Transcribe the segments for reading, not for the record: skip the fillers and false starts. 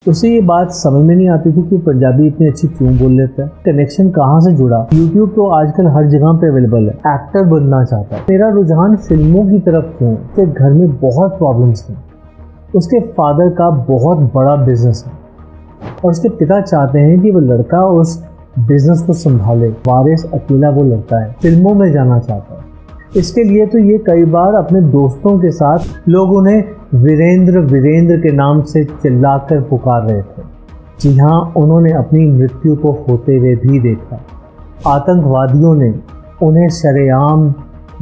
उसे ये बात समझ में नहीं आती थी कि पंजाबी इतनी अच्छी क्यों बोल लेता है, कनेक्शन कहाँ से जुड़ा। यूट्यूब तो आजकल हर जगह पे अवेलेबल है। एक्टर बनना चाहता है। मेरा रुझान फिल्मों की तरफ क्यों? उसके घर में बहुत प्रॉब्लम्स थी। उसके फादर का बहुत बड़ा बिजनेस है और उसके पिता चाहते हैं कि वो लड़का उस बिजनेस को संभाले। वारिस अकेला वो लड़का है, फिल्मों में जाना चाहता है। इसके लिए तो ये कई बार अपने दोस्तों के साथ लोग उन्हें वीरेंद्र के नाम से चिल्लाकर पुकार रहे थे। जी हाँ, उन्होंने अपनी मृत्यु को होते हुए भी देखा। आतंकवादियों ने उन्हें शरेआम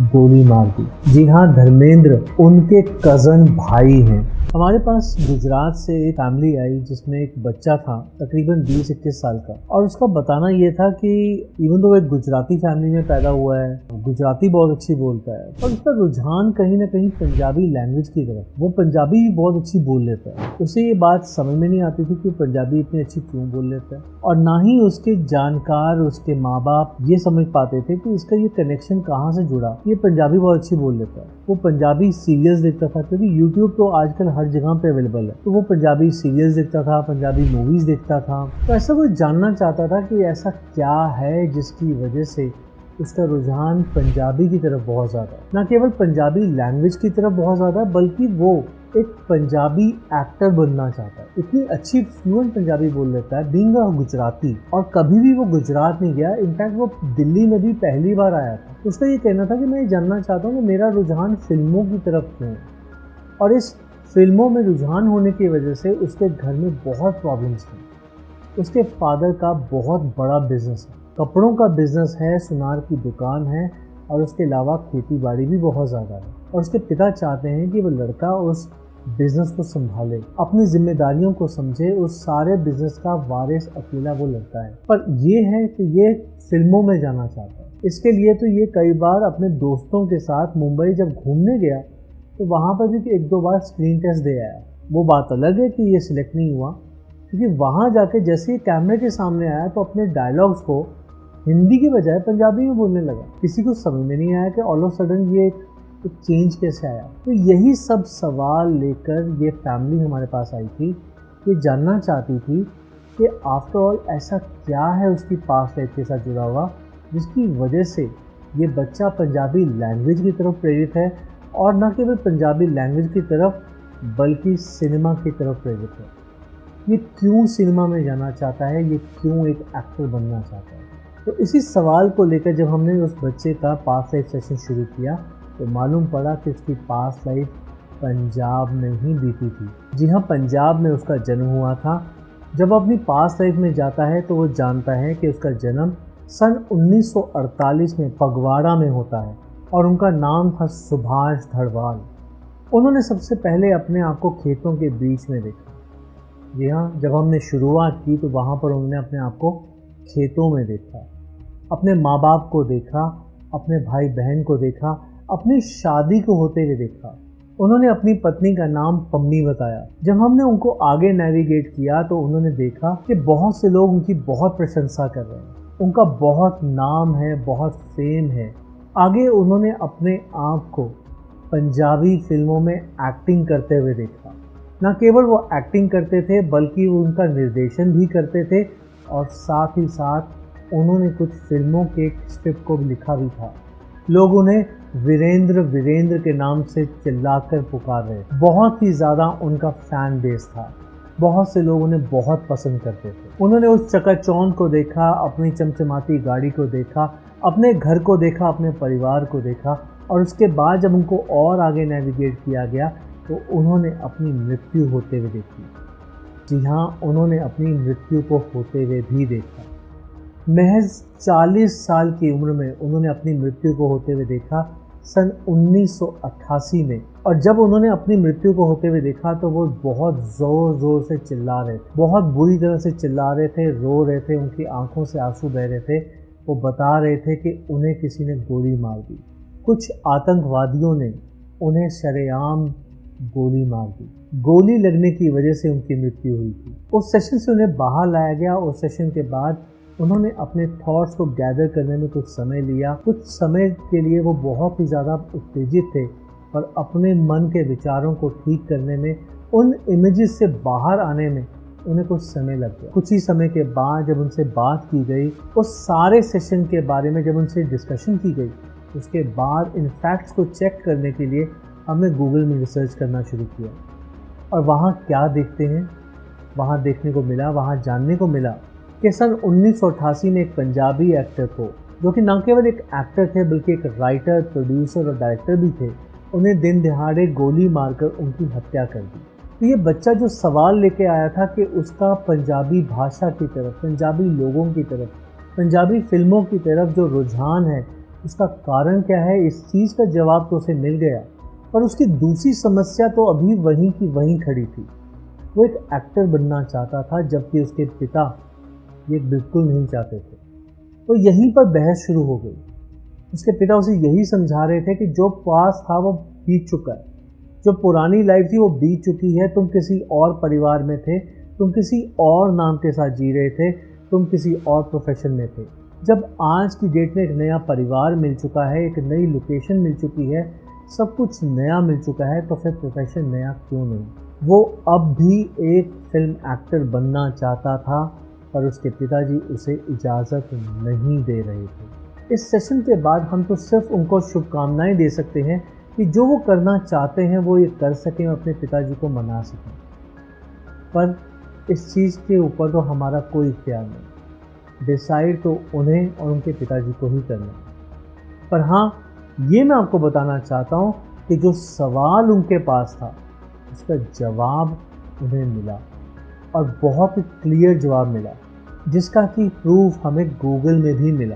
गोली मार दी। जी हाँ, धर्मेंद्र उनके कज़न भाई हैं। हमारे पास गुजरात से एक फैमिली आई जिसमें एक बच्चा था तकरीबन 20-21 साल का, और उसका बताना ये था कि इवन तो एक गुजराती फैमिली में पैदा हुआ है, गुजराती बहुत अच्छी बोलता है, पर उसका रुझान कहीं ना कहीं पंजाबी लैंग्वेज की तरफ। वो पंजाबी भी बहुत अच्छी बोल लेता है। उसे ये बात समझ में नहीं आती थी कि पंजाबी इतनी अच्छी क्यों बोल लेता है, और ना ही उसके जानकार, उसके माँ बाप ये समझ पाते थे कि इसका ये कनेक्शन कहाँ से जुड़ा। ये पंजाबी बहुत अच्छी बोल लेता है। वो पंजाबी सीरियल्स देखता था, क्योंकि यूट्यूब तो आजकल हर जगह पे अवेलेबल है, तो वो पंजाबी सीरियल्स देखता था, पंजाबी मूवीज देखता था। तो ऐसा वो जानना चाहता था कि ऐसा क्या है जिसकी वजह से उसका रुझान पंजाबी की तरफ बहुत ज़्यादा है। न केवल पंजाबी लैंग्वेज की तरफ बहुत ज़्यादा, बल्कि वो एक पंजाबी एक्टर बनना चाहता है। इतनी अच्छी फ्लुएंट पंजाबी बोल लेता है, बीइंग अ गुजराती, और कभी भी वो गुजरात नहीं गया। इनफैक्ट वो दिल्ली में भी पहली बार आया था। उसका ये कहना था कि मैं ये जानना चाहता हूँ कि मेरा रुझान फिल्मों की तरफ क्यों है, और इस फिल्मों में रुझान होने की वजह से उसके घर में बहुत प्रॉब्लम्स थी। उसके फादर का बहुत बड़ा बिजनेस है, कपड़ों का बिजनेस है, सुनार की दुकान है, और उसके अलावा खेती बाड़ी भी बहुत ज़्यादा है। और उसके पिता चाहते हैं कि वो लड़का उस बिजनेस को संभाले, अपनी जिम्मेदारियों को समझे। उस सारे बिजनेस का वारिस अकेला वो लड़का है, पर ये है कि ये फिल्मों में जाना चाहता है। इसके लिए तो ये कई बार अपने दोस्तों के साथ मुंबई जब घूमने गया तो वहाँ पर भी 1-2 बार स्क्रीन टेस्ट दे आया। वो बात अलग है कि ये सिलेक्ट नहीं हुआ, क्योंकि वहाँ जाके जैसे ही कैमरे के सामने आया तो अपने डायलॉग्स को हिंदी के बजाय पंजाबी में बोलने लगा। किसी को समझ में नहीं आया कि ऑल ऑफ सडन ये एक चेंज कैसे आया। तो यही सब सवाल लेकर ये फैमिली हमारे पास आई थी। ये जानना चाहती थी कि आफ्टर ऑल ऐसा क्या है उसकी पास्ट लाइफ के साथ जुड़ा हुआ, जिसकी वजह से ये बच्चा पंजाबी लैंग्वेज की तरफ प्रेरित है, और न केवल पंजाबी लैंग्वेज की तरफ बल्कि सिनेमा की तरफ प्रेरित है। ये क्यों सिनेमा में जाना चाहता है, ये क्यों एक एक्टर बनना चाहता है। तो इसी सवाल को लेकर जब हमने उस बच्चे का पास्ट लाइफ सेशन शुरू किया तो मालूम पड़ा कि उसकी पास्ट लाइफ पंजाब में ही बीती थी। जी हाँ, पंजाब में उसका जन्म हुआ था। जब अपनी पास्ट लाइफ में जाता है तो वो जानता है कि उसका जन्म सन 1948 में फगवाड़ा में होता है, और उनका नाम था सुभाष धड़वाल। उन्होंने सबसे पहले अपने आप को खेतों के बीच में देखा। जी हाँ, जब हमने शुरुआत की तो वहाँ पर उन्होंने अपने आप को खेतों में देखा, अपने माँ बाप को देखा, अपने भाई बहन को देखा, अपनी शादी को होते हुए देखा। उन्होंने अपनी पत्नी का नाम पम्मी बताया। जब हमने उनको आगे नेविगेट किया तो उन्होंने देखा कि बहुत से लोग उनकी बहुत प्रशंसा कर रहे हैं, उनका बहुत नाम है, बहुत फेम है। आगे उन्होंने अपने आप को पंजाबी फिल्मों में एक्टिंग करते हुए देखा। न केवल वो एक्टिंग करते थे बल्कि वो उनका निर्देशन भी करते थे, और साथ ही साथ उन्होंने कुछ फिल्मों के स्क्रिप्ट को भी लिखा भी था। लोग उन्हें वीरेंद्र के नाम से चिल्लाकर पुकार रहे। बहुत ही ज़्यादा उनका फैन बेस था। बहुत से लोग उन्हें बहुत पसंद करते थे। उन्होंने उस चकाचौंध को देखा, अपनी चमचमाती गाड़ी को देखा, अपने घर को देखा, अपने परिवार को देखा, और उसके बाद जब उनको और आगे नेविगेट किया गया तो उन्होंने अपनी मृत्यु होते हुए देखी। जी हाँ, उन्होंने अपनी मृत्यु को होते हुए भी देखा। महज 40 साल की उम्र में उन्होंने अपनी मृत्यु को होते हुए देखा, सन 1988 में। और जब उन्होंने अपनी मृत्यु को होते हुए देखा तो वो बहुत ज़ोर ज़ोर से चिल्ला रहे थे, बहुत बुरी तरह से चिल्ला रहे थे, रो रहे थे, उनकी आंखों से आंसू बह रहे थे। वो बता रहे थे कि उन्हें किसी ने गोली मार दी, कुछ आतंकवादियों ने उन्हें शरेआम गोली मार दी। गोली लगने की वजह से उनकी मृत्यु हुई थी। उस सेशन से उन्हें बाहर लाया गया। उस सेशन के बाद उन्होंने अपने थॉट्स को गैदर करने में कुछ समय लिया। कुछ समय के लिए वो बहुत ही ज़्यादा उत्तेजित थे, पर अपने मन के विचारों को ठीक करने में, उन इमेजेस से बाहर आने में उन्हें कुछ समय लग गया। कुछ ही समय के बाद जब उनसे बात की गई, उस सारे सेशन के बारे में जब उनसे डिस्कशन की गई, उसके बाद इन फैक्ट्स को चेक करने के लिए हमने गूगल में रिसर्च करना शुरू किया। और वहाँ क्या देखते हैं, वहाँ देखने को मिला, वहाँ जानने को मिला कि सन 1988 में एक पंजाबी एक्टर को, जो कि न केवल एक एक्टर थे बल्कि एक राइटर, प्रोड्यूसर और डायरेक्टर भी थे, उन्हें दिन दिहाड़े गोली मारकर उनकी हत्या कर दी। तो ये बच्चा जो सवाल लेके आया था कि उसका पंजाबी भाषा की तरफ, पंजाबी लोगों की तरफ, पंजाबी फिल्मों की तरफ जो रुझान है, उसका कारण क्या है, इस चीज़ का जवाब तो उसे मिल गया। पर उसकी दूसरी समस्या तो अभी वहीं की वहीं खड़ी थी। वो एक एक्टर बनना चाहता था, जबकि उसके पिता ये बिल्कुल नहीं चाहते थे। तो यहीं पर बहस शुरू हो गई। उसके पिता उसे यही समझा रहे थे कि जो पास था वो बीत चुका है, जो पुरानी लाइफ थी वो बीत चुकी है। तुम किसी और परिवार में थे, तुम किसी और नाम के साथ जी रहे थे, तुम किसी और प्रोफेशन में थे। जब आज की डेट में एक नया परिवार मिल चुका है, एक नई लोकेशन मिल चुकी है, सब कुछ नया मिल चुका है, तो फिर प्रोफेशन नया क्यों नहीं। वो अब भी एक फिल्म एक्टर बनना चाहता था, पर उसके पिताजी उसे इजाज़त नहीं दे रहे थे। इस सेशन के बाद हम तो सिर्फ उनको शुभकामनाएं दे सकते हैं कि जो वो करना चाहते हैं वो ये कर सकें और अपने पिताजी को मना सकें। पर इस चीज़ के ऊपर तो हमारा कोई ख्याल नहीं, डिसाइड तो उन्हें और उनके पिताजी को ही करना है। पर हाँ, ये मैं आपको बताना चाहता हूँ कि जो सवाल उनके पास था उसका जवाब उन्हें मिला, और बहुत ही क्लियर जवाब मिला, जिसका कि प्रूफ हमें गूगल में भी मिला।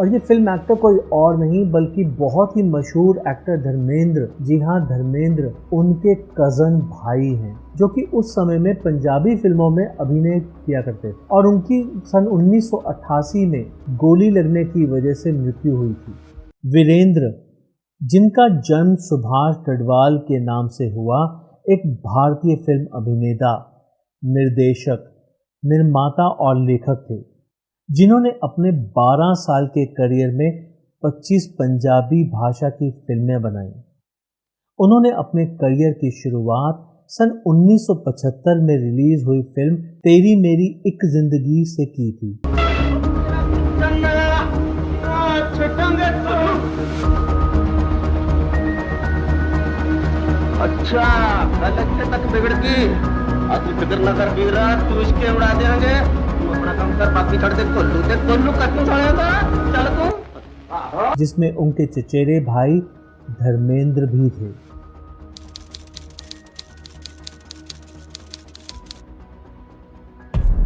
और ये फिल्म एक्टर कोई और नहीं बल्कि बहुत ही मशहूर एक्टर धर्मेंद्र, जी हाँ धर्मेंद्र, उनके कज़न भाई हैं, जो कि उस समय में पंजाबी फिल्मों में अभिनय किया करते थे। और उनकी सन 1988 में गोली लगने की वजह से मृत्यु हुई थी। वीरेंद्र, जिनका जन्म सुभाष गढ़वाल के नाम से हुआ, एक भारतीय फिल्म अभिनेता, निर्देशक, निर्माता और लेखक थे, जिन्होंने अपने 12 साल के करियर में 25 पंजाबी भाषा की फिल्में बनाई। उन्होंने अपने करियर की शुरुआत सन 1975 में रिलीज हुई फिल्म तेरी मेरी एक जिंदगी से की थी। अच्छा, कल तक बिगड़ गई। तू फिक्र न कर बीरा, तू इसके उड़ा देंगे। तू अपना काम कर, बाकी छोड़ दे। कोल्लू कट्टू छोड़ेगा, चल तू। जिसमें उनके चचेरे भाई धर्मेंद्र भी थे।